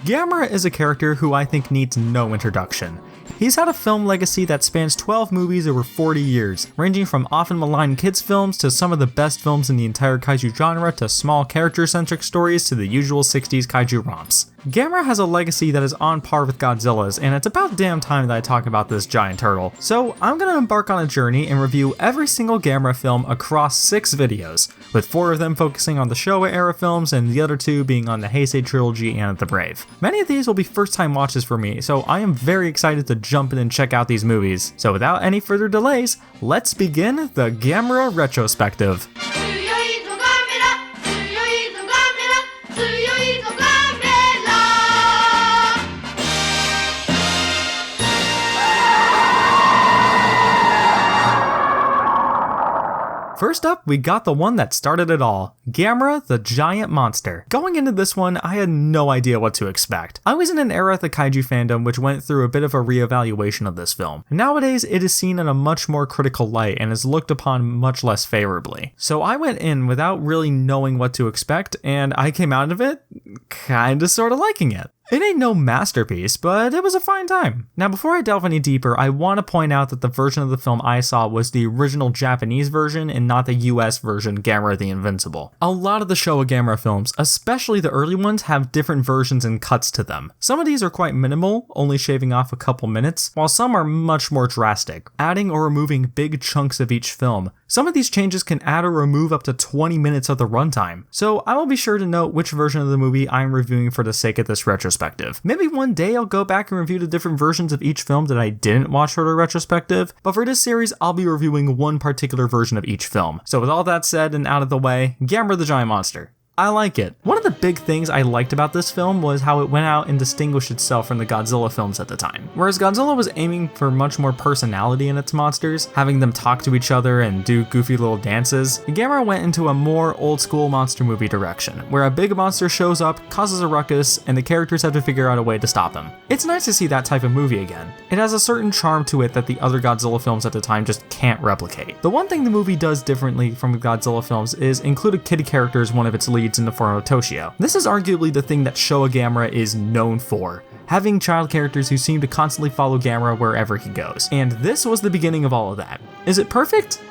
Gamera is a character who I think needs no introduction. He's had a film legacy that spans 12 movies over 40 years, ranging from often maligned kids films to some of the best films in the entire kaiju genre to small character-centric stories to the usual 60s kaiju romps. Gamera has a legacy that is on par with Godzilla's, and it's about damn time that I talk about this giant turtle. So I'm gonna embark on a journey and review every single Gamera film across 6 videos, with 4 of them focusing on the Showa era films and the other 2 being on the Heisei trilogy and The Brave. Many of these will be first time watches for me, so I am very excited to jump in and check out these movies. So without any further delays, let's begin the Gamera Retrospective. First up, we got the one that started it all, Gamera the Giant Monster. Going into this one, I had no idea what to expect. I was in an era of the kaiju fandom which went through a bit of a reevaluation of this film. Nowadays, it is seen in a much more critical light and is looked upon much less favorably. So I went in without really knowing what to expect, and I came out of it kinda sorta liking it. It ain't no masterpiece, but it was a fine time. Now before I delve any deeper, I want to point out that the version of the film I saw was the original Japanese version and not the US version, Gamera the Invincible. A lot of the Showa Gamera films, especially the early ones, have different versions and cuts to them. Some of these are quite minimal, only shaving off a couple minutes, while some are much more drastic, adding or removing big chunks of each film. Some of these changes can add or remove up to 20 minutes of the runtime, so I will be sure to note which version of the movie I'm reviewing for the sake of this retrospective. Maybe one day I'll go back and review the different versions of each film that I didn't watch for the retrospective, but for this series I'll be reviewing one particular version of each film. So with all that said and out of the way, Gamera the Giant Monster. I like it. One of the big things I liked about this film was how it went out and distinguished itself from the Godzilla films at the time. Whereas Godzilla was aiming for much more personality in its monsters, having them talk to each other and do goofy little dances, Gamera went into a more old school monster movie direction, where a big monster shows up, causes a ruckus, and the characters have to figure out a way to stop him. It's nice to see that type of movie again. It has a certain charm to it that the other Godzilla films at the time just can't replicate. The one thing the movie does differently from the Godzilla films is include a kid character as one of its leads in the form of Toshio. This is arguably the thing that Showa Gamera is known for, having child characters who seem to constantly follow Gamera wherever he goes. And this was the beginning of all of that. Is it perfect?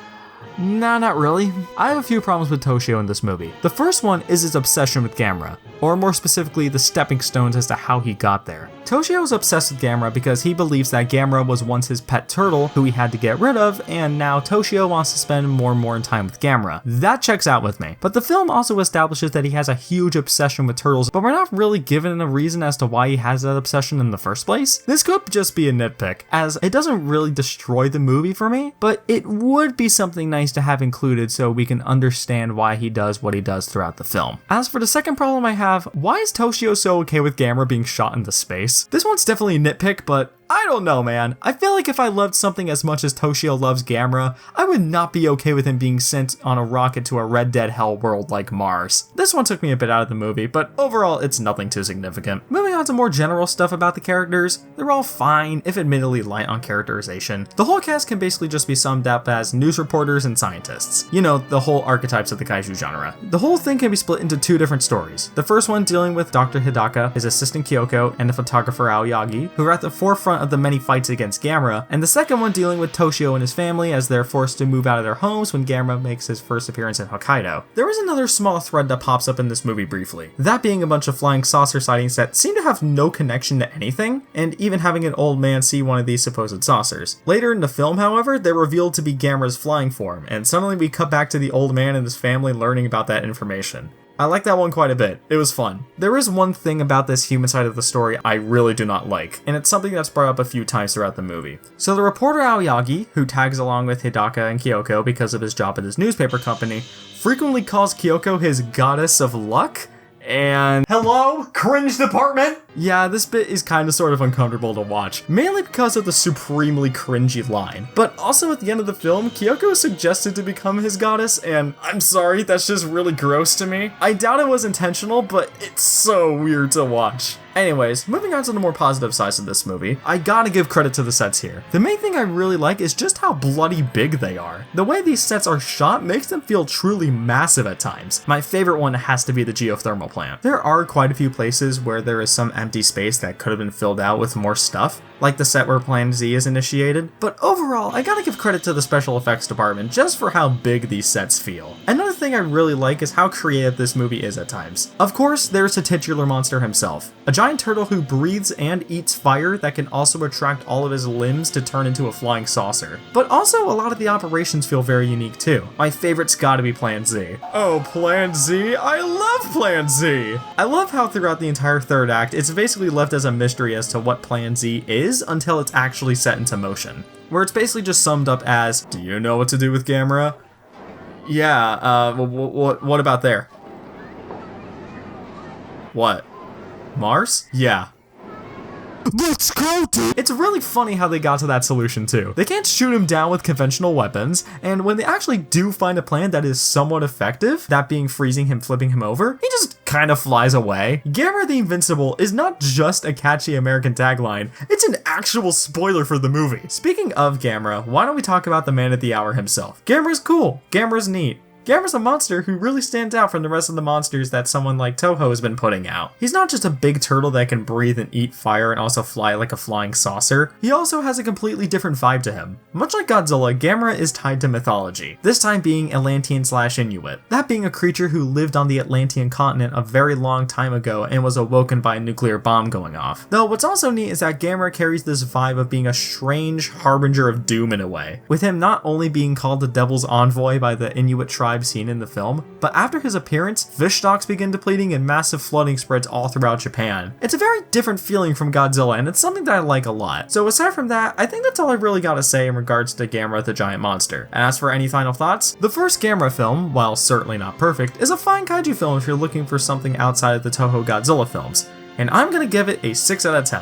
Nah, not really. I have a few problems with Toshio in this movie. The first one is his obsession with Gamera, or more specifically the stepping stones as to how he got there. Toshio is obsessed with Gamera because he believes that Gamera was once his pet turtle who he had to get rid of, and now Toshio wants to spend more and more time with Gamera. That checks out with me. But the film also establishes that he has a huge obsession with turtles, but we're not really given a reason as to why he has that obsession in the first place. This could just be a nitpick, as it doesn't really destroy the movie for me, but it would be something nice to have included so we can understand why he does what he does throughout the film. As for the second problem I have, why is Toshio so okay with Gamera being shot into space? This one's definitely a nitpick, but I don't know, man. I feel like if I loved something as much as Toshio loves Gamera, I would not be okay with him being sent on a rocket to a Red Dead hell world like Mars. This one took me a bit out of the movie, but overall it's nothing too significant. Moving on to more general stuff about the characters, they're all fine, if admittedly light on characterization. The whole cast can basically just be summed up as news reporters and scientists. You know, the whole archetypes of the kaiju genre. The whole thing can be split into 2 different stories. The first one dealing with Dr. Hidaka, his assistant Kyoko, and the photographer Aoyagi, who are at the forefront of the many fights against Gamera, and the second one dealing with Toshio and his family as they're forced to move out of their homes when Gamera makes his first appearance in Hokkaido. There is another small thread that pops up in this movie briefly, that being a bunch of flying saucer sightings that seem to have no connection to anything, and even having an old man see one of these supposed saucers. Later in the film, however, they're revealed to be Gamera's flying form, and suddenly we cut back to the old man and his family learning about that information. I like that one quite a bit. It was fun. There is one thing about this human side of the story I really do not like, and it's something that's brought up a few times throughout the movie. So the reporter Aoyagi, who tags along with Hidaka and Kyoko because of his job at his newspaper company, frequently calls Kyoko his goddess of luck, and hello, cringe department? Yeah, this bit is kinda sort of uncomfortable to watch, mainly because of the supremely cringy line. But also at the end of the film, Kyoko is suggested to become his goddess, and I'm sorry, that's just really gross to me. I doubt it was intentional, but it's so weird to watch. Anyways, moving on to the more positive sides of this movie, I gotta give credit to the sets here. The main thing I really like is just how bloody big they are. The way these sets are shot makes them feel truly massive at times. My favorite one has to be the geothermal plant. There are quite a few places where there is some empty space that could have been filled out with more stuff, like the set where Plan Z is initiated, but overall, I gotta give credit to the special effects department just for how big these sets feel. Another thing I really like is how creative this movie is at times. Of course, there's the titular monster himself, a giant turtle who breathes and eats fire that can also attract all of his limbs to turn into a flying saucer. But also, a lot of the operations feel very unique too. My favorite's gotta be Plan Z. Oh, Plan Z? I love Plan Z! I love how throughout the entire third act, it's basically left as a mystery as to what Plan Z is until it's actually set into motion, where it's basically just summed up as, do you know what to do with Gamera? Yeah, what about there? What? Mars? Yeah. Let's go, dude! It's really funny how they got to that solution too. They can't shoot him down with conventional weapons, and when they actually do find a plan that is somewhat effective, that being freezing him, flipping him over, he just kind of flies away. Gamera the Invincible is not just a catchy American tagline, it's an actual spoiler for the movie. Speaking of Gamera, why don't we talk about the man at the hour himself? Gamera's cool, Gamera's neat. Gamera's a monster who really stands out from the rest of the monsters that someone like Toho has been putting out. He's not just a big turtle that can breathe and eat fire and also fly like a flying saucer, he also has a completely different vibe to him. Much like Godzilla, Gamera is tied to mythology, this time being Atlantean/Inuit, that being a creature who lived on the Atlantean continent a very long time ago and was awoken by a nuclear bomb going off. Though what's also neat is that Gamera carries this vibe of being a strange harbinger of doom in a way, with him not only being called the Devil's Envoy by the Inuit tribe seen in the film, but after his appearance, fish stocks begin depleting and massive flooding spreads all throughout Japan. It's a very different feeling from Godzilla, and it's something that I like a lot. So aside from that, I think that's all I really gotta say in regards to Gamera the Giant Monster. And as for any final thoughts, the first Gamera film, while certainly not perfect, is a fine kaiju film if you're looking for something outside of the Toho Godzilla films, and I'm gonna give it a 6 out of 10.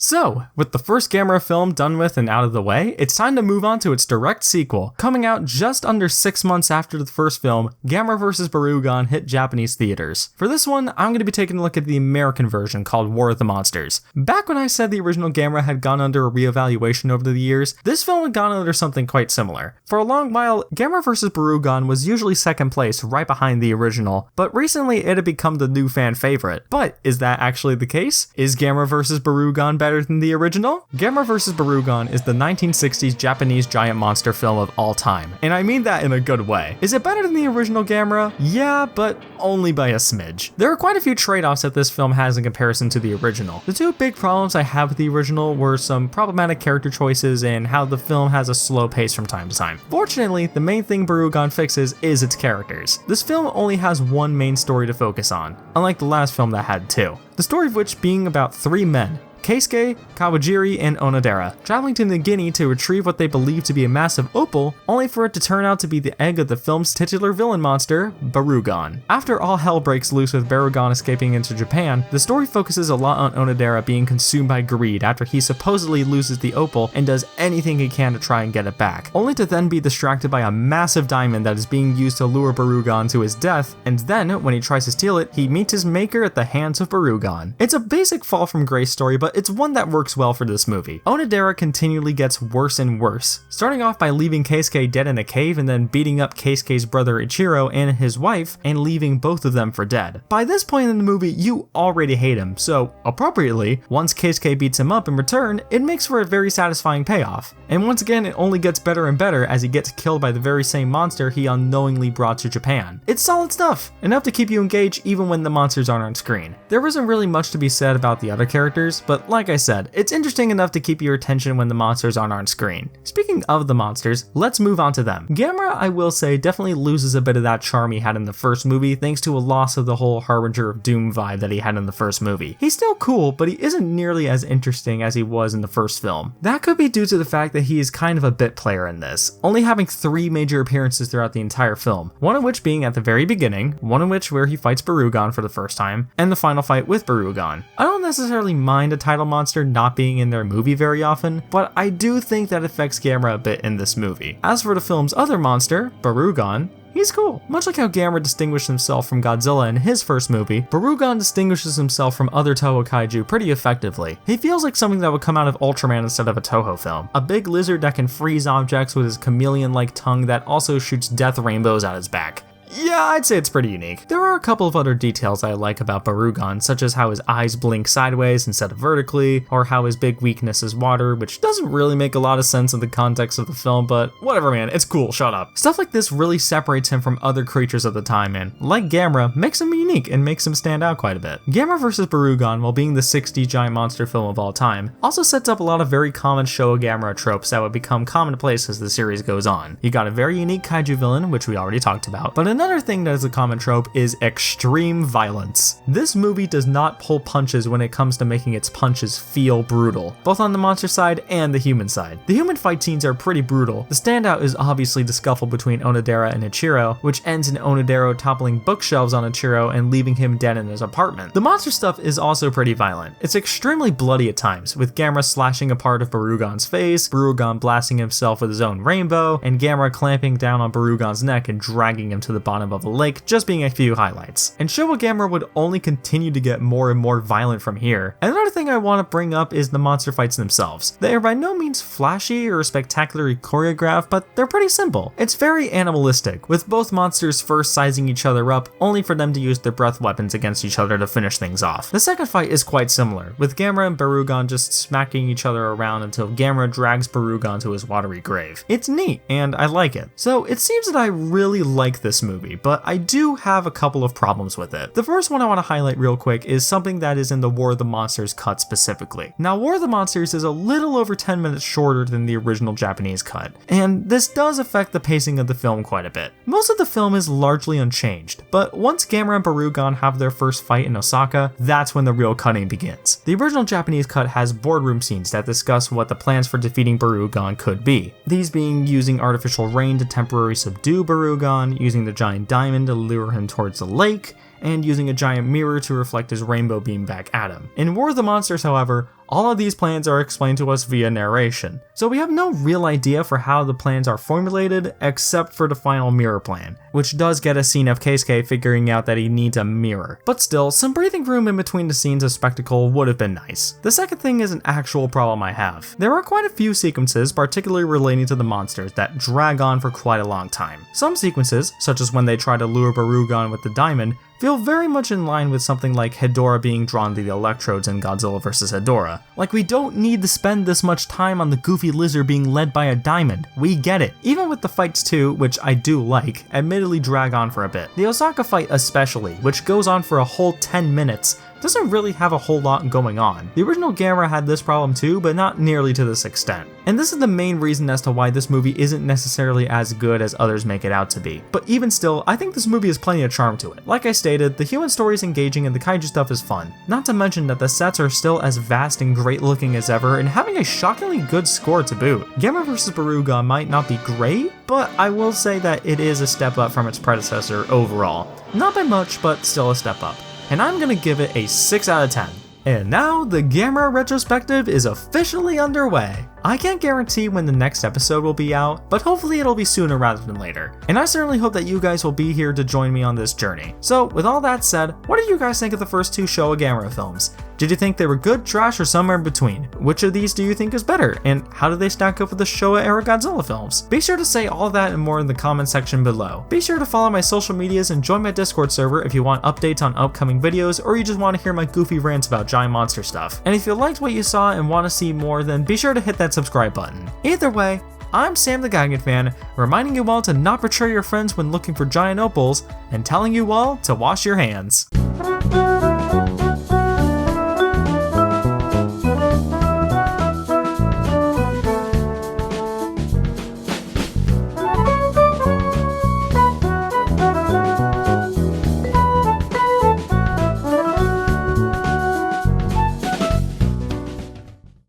So, with the first Gamera film done with and out of the way, it's time to move on to its direct sequel. Coming out just under 6 months after the first film, Gamera vs. Barugon hit Japanese theaters. For this one, I'm going to be taking a look at the American version called War of the Monsters. Back when I said the original Gamera had gone under a reevaluation over the years, this film had gone under something quite similar. For a long while, Gamera vs. Barugon was usually second place, right behind the original, but recently it had become the new fan favorite. But is that actually the case? Is Gamera vs. Barugon better than the original? Gamera vs. Barugon is the 1960s Japanese giant monster film of all time, and I mean that in a good way. Is it better than the original Gamera? Yeah, but only by a smidge. There are quite a few trade-offs that this film has in comparison to the original. The two big problems I have with the original were some problematic character choices and how the film has a slow pace from time to time. Fortunately, the main thing Barugon fixes is its characters. This film only has one main story to focus on, unlike the last film that had two. The story of which being about three men, Keisuke, Kawajiri, and Onodera, traveling to New Guinea to retrieve what they believe to be a massive opal, only for it to turn out to be the egg of the film's titular villain monster, Barugon. After all hell breaks loose with Barugon escaping into Japan, the story focuses a lot on Onodera being consumed by greed after he supposedly loses the opal and does anything he can to try and get it back, only to then be distracted by a massive diamond that is being used to lure Barugon to his death, and then, when he tries to steal it, he meets his maker at the hands of Barugon. It's a basic fall from grace story, but it's one that works well for this movie. Onodera continually gets worse and worse, starting off by leaving Keisuke dead in a cave and then beating up Keisuke's brother Ichiro and his wife and leaving both of them for dead. By this point in the movie, you already hate him, so appropriately, once Keisuke beats him up in return, it makes for a very satisfying payoff. And once again, it only gets better and better as he gets killed by the very same monster he unknowingly brought to Japan. It's solid stuff, enough to keep you engaged even when the monsters aren't on screen. There isn't really much to be said about the other characters, but like I said, it's interesting enough to keep your attention when the monsters aren't on screen. Speaking of the monsters, let's move on to them. Gamera, I will say, definitely loses a bit of that charm he had in the first movie thanks to a loss of the whole Harbinger of Doom vibe that he had in the first movie. He's still cool, but he isn't nearly as interesting as he was in the first film. That could be due to the fact that he is kind of a bit player in this, only having 3 major appearances throughout the entire film, one of which being at the very beginning, one of which where he fights Barugon for the first time, and the final fight with Barugon. I don't necessarily mind a title monster not being in their movie very often, but I do think that affects Gamera a bit in this movie. As for the film's other monster, Barugon, he's cool. Much like how Gamera distinguished himself from Godzilla in his first movie, Barugon distinguishes himself from other Toho kaiju pretty effectively. He feels like something that would come out of Ultraman instead of a Toho film. A big lizard that can freeze objects with his chameleon-like tongue that also shoots death rainbows out his back. Yeah, I'd say it's pretty unique. There are a couple of other details I like about Barugon, such as how his eyes blink sideways instead of vertically, or how his big weakness is water, which doesn't really make a lot of sense in the context of the film, but whatever man, it's cool, shut up. Stuff like this really separates him from other creatures of the time and, like Gamera, makes him unique and makes him stand out quite a bit. Gamera vs. Barugon, while being the 6D giant monster film of all time, also sets up a lot of very common Showa Gamera tropes that would become commonplace as the series goes on. You got a very unique kaiju villain, which we already talked about, but another thing that is a common trope is extreme violence. This movie does not pull punches when it comes to making its punches feel brutal, both on the monster side and the human side. The human fight scenes are pretty brutal. The standout is obviously the scuffle between Onodera and Ichiro, which ends in Onodera toppling bookshelves on Ichiro and leaving him dead in his apartment. The monster stuff is also pretty violent. It's extremely bloody at times, with Gamera slashing a part of Barugon's face, Barugon blasting himself with his own rainbow, and Gamera clamping down on Barugon's neck and dragging him to the bottom of a lake, just being a few highlights. And Showa Gamera would only continue to get more and more violent from here. Another thing I want to bring up is the monster fights themselves. They are by no means flashy or spectacularly choreographed, but they're pretty simple. It's very animalistic, with both monsters first sizing each other up, only for them to use their breath weapons against each other to finish things off. The second fight is quite similar, with Gamera and Barugon just smacking each other around until Gamera drags Barugon to his watery grave. It's neat, and I like it. So it seems that I really like this movie, but I do have a couple of problems with it. The first one I want to highlight real quick is something that is in the War of the Monsters cut specifically. Now, War of the Monsters is a little over 10 minutes shorter than the original Japanese cut, and this does affect the pacing of the film quite a bit. Most of the film is largely unchanged, but once Gamera and Barugon have their first fight in Osaka, that's when the real cutting begins. The original Japanese cut has boardroom scenes that discuss what the plans for defeating Barugon could be. These being using artificial rain to temporarily subdue Barugon, using the giant diamond to lure him towards the lake, and using a giant mirror to reflect his rainbow beam back at him. In War of the Monsters, however, all of these plans are explained to us via narration, so we have no real idea for how the plans are formulated except for the final mirror plan, which does get a scene of Keisuke figuring out that he needs a mirror. But still, some breathing room in between the scenes of spectacle would have been nice. The second thing is an actual problem I have. There are quite a few sequences, particularly relating to the monsters, that drag on for quite a long time. Some sequences, such as when they try to lure Barugon with the diamond, feel very much in line with something like Hedorah being drawn to the electrodes in Godzilla vs. Hedorah. Like, we don't need to spend this much time on the goofy lizard being led by a diamond. We get it. Even with the fights too, which I do like, admittedly drag on for a bit. The Osaka fight especially, which goes on for a whole 10 minutes, doesn't really have a whole lot going on. The original Gamera had this problem too, but not nearly to this extent. And this is the main reason as to why this movie isn't necessarily as good as others make it out to be. But even still, I think this movie has plenty of charm to it. Like I stated, the human story is engaging and the kaiju stuff is fun. Not to mention that the sets are still as vast and great looking as ever and having a shockingly good score to boot. Gamera vs. Barugon might not be great, but I will say that it is a step up from its predecessor overall. Not by much, but still a step up. And I'm gonna give it a 6 out of 10. And now the Gamera Retrospective is officially underway. I can't guarantee when the next episode will be out, but hopefully it'll be sooner rather than later. And I certainly hope that you guys will be here to join me on this journey. So with all that said, what did you guys think of the first two Showa Gamera films? Did you think they were good, trash, or somewhere in between? Which of these do you think is better? And how do they stack up with the Showa era Godzilla films? Be sure to say all that and more in the comment section below. Be sure to follow my social medias and join my Discord server if you want updates on upcoming videos or you just want to hear my goofy rants about giant monster stuff. And if you liked what you saw and want to see more, then be sure to hit that subscribe button. Either way, I'm Sam the Geigen fan, reminding you all to not betray your friends when looking for giant opals and telling you all to wash your hands.